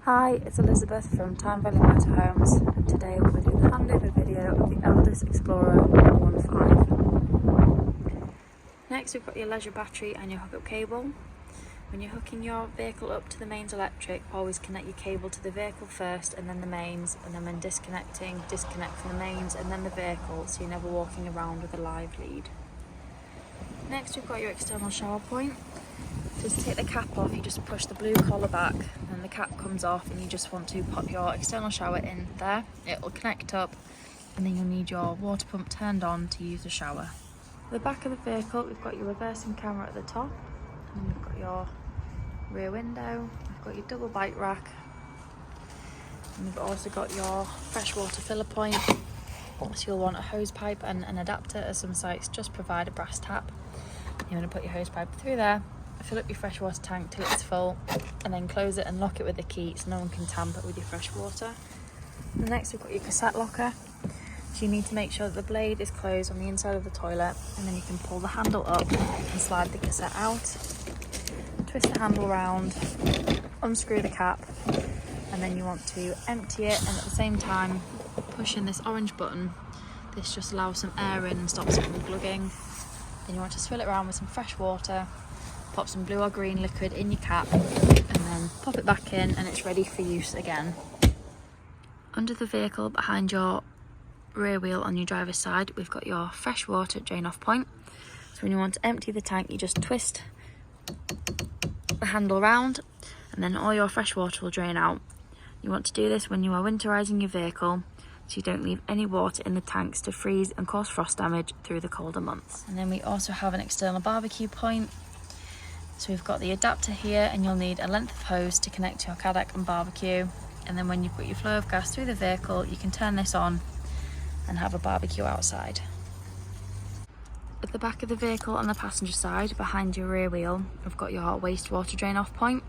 Hi, it's Elizabeth from Tyne Valley Motorhomes, and today we're doing the handover video of the elddis Explorer 115. Next we've got your leisure battery and your hookup cable. When you're hooking your vehicle up to the mains electric, always connect your cable to the vehicle first and then the mains, and then when disconnecting, disconnect from the mains and then the vehicle, so you're never walking around with a live lead. Next we've got your external shower point. So to take the cap off, you just push the blue collar back and the cap comes off, and you just want to pop your external shower in there. It will connect up and then you'll need your water pump turned on to use the shower. At the back of the vehicle we've got your reversing camera at the top, and we've got your rear window, we've got your double bike rack, and we've also got your freshwater filler point. So you'll want a hose pipe and an adapter, as some sites just provide a brass tap. You want to put your hose pipe through there, fill up your freshwater tank till it's full, and then close it and lock it with the key so no one can tamper with your fresh water. And next we've got your cassette locker. So you need to make sure that the blade is closed on the inside of the toilet, and then you can pull the handle up and slide the cassette out. Twist the handle round, unscrew the cap, and then you want to empty it, and at the same time push in this orange button. This just allows some air in and stops it from glugging. Then you want to swill it around with some fresh water, pop some blue or green liquid in your cap, and then pop it back in, and it's ready for use again. Under the vehicle behind your rear wheel on your driver's side, we've got your fresh water drain off point. So when you want to empty the tank, you just twist the handle round and then all your fresh water will drain out. You want to do this when you are winterizing your vehicle, so you don't leave any water in the tanks to freeze and cause frost damage through the colder months. And then we also have an external barbecue point. So we've got the adapter here, and you'll need a length of hose to connect to your Cadec and barbecue. And then when you put your flow of gas through the vehicle, you can turn this on and have a barbecue outside. At the back of the vehicle on the passenger side, behind your rear wheel, we've got your wastewater drain off point.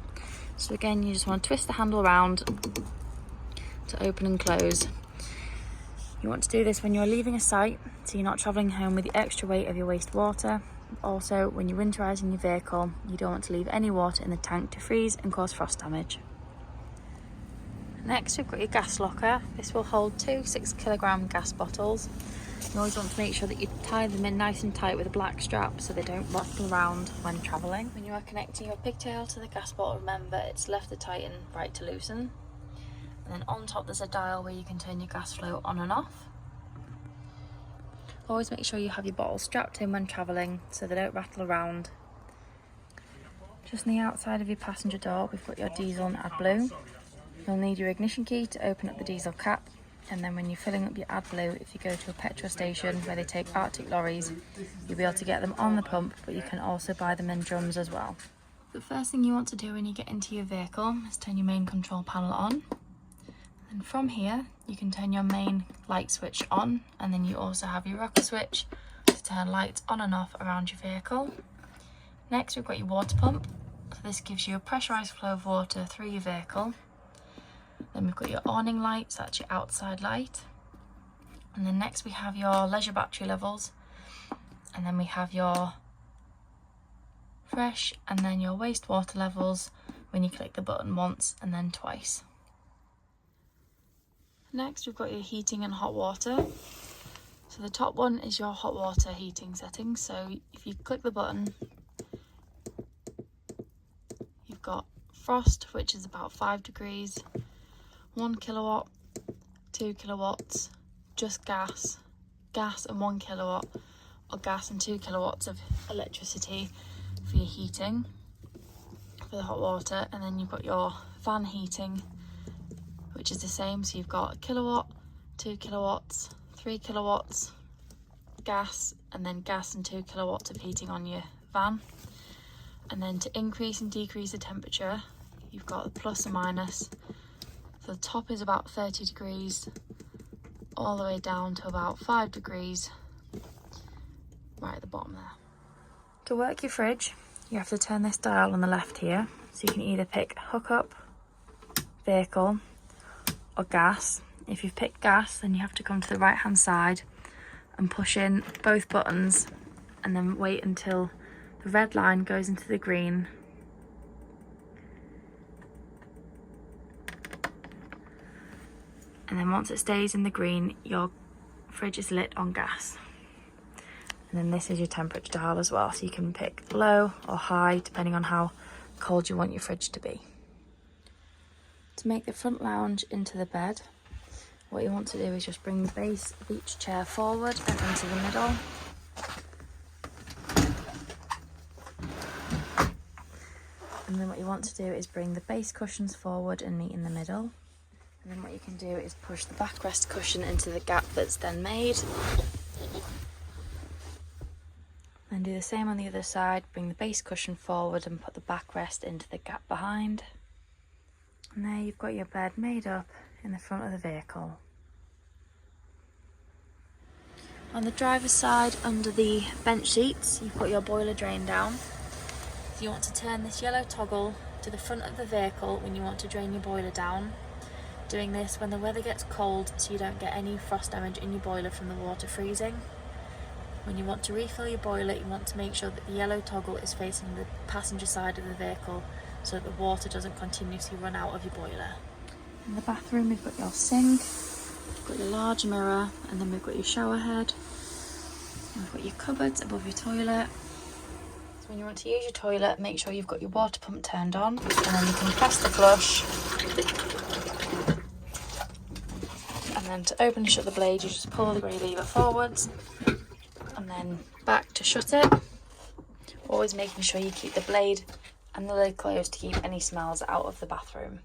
So again, you just want to twist the handle around to open and close. You want to do this when you're leaving a site, so you're not travelling home with the extra weight of your wastewater. Also, when you're winterising your vehicle, you don't want to leave any water in the tank to freeze and cause frost damage. Next, we've got your gas locker. This will hold two 6-kilogram gas bottles. You always want to make sure that you tie them in nice and tight with a black strap so they don't rattle around when travelling. When you are connecting your pigtail to the gas bottle, remember it's left to tighten, right to loosen. And then on top there's a dial where you can turn your gas flow on and off. Always make sure you have your bottles strapped in when travelling so they don't rattle around. Just on the outside of your passenger door, we've got your diesel and AdBlue. You'll need your ignition key to open up the diesel cap, and then when you're filling up your AdBlue, if you go to a petrol station where they take Arctic lorries, you'll be able to get them on the pump, but you can also buy them in drums as well. The first thing you want to do when you get into your vehicle is turn your main control panel on. And from here, you can turn your main light switch on, and then you also have your rocker switch to turn lights on and off around your vehicle. Next, we've got your water pump. So this gives you a pressurised flow of water through your vehicle. Then we've got your awning lights, that's your outside light. And then next we have your leisure battery levels. And then we have your fresh and then your wastewater levels when you click the button once and then twice. Next we've got your heating and hot water. So the top one is your hot water heating settings. So if you click the button, you've got frost, which is about 5 degrees, 1 kilowatt, 2 kilowatts, just gas and 1 kilowatt, or gas and 2 kilowatts of electricity for your heating, for the hot water. And then you've got your fan heating, which is the same. So you've got a kilowatt, 2 kilowatts, 3 kilowatts, gas, and then gas and 2 kilowatts of heating on your van. And then to increase and decrease the temperature, you've got the plus and minus. So the top is about 30 degrees, all the way down to about 5 degrees, right at the bottom there. To work your fridge, you have to turn this dial on the left here. So you can either pick hookup, vehicle, or gas. If you've picked gas, then you have to come to the right hand side and push in both buttons, and then wait until the red line goes into the green And then once it stays in the green, your fridge is lit on gas. And then this is your temperature dial as well, so you can pick low or high depending on how cold you want your fridge to be. To make the front lounge into the bed, what you want to do is just bring the base of each chair forward and into the middle. And then what you want to do is bring the base cushions forward and meet in the middle. And then what you can do is push the backrest cushion into the gap that's then made. Then do the same on the other side, bring the base cushion forward and put the backrest into the gap behind. And there you've got your bed made up in the front of the vehicle. On the driver's side, under the bench seats, you put your boiler drain down. So you want to turn this yellow toggle to the front of the vehicle when you want to drain your boiler down. Doing this when the weather gets cold so you don't get any frost damage in your boiler from the water freezing. When you want to refill your boiler, you want to make sure that the yellow toggle is facing the passenger side of the vehicle so that the water doesn't continuously run out of your boiler. In the bathroom, we've got your sink, we've got your large mirror, and then we've got your shower head. And we've got your cupboards above your toilet. So when you want to use your toilet, make sure you've got your water pump turned on, and then you can press the flush. And then to open and shut the blade, you just pull the grey lever forwards, and then back to shut it. Always making sure you keep the blade and the lid closed to keep any smells out of the bathroom.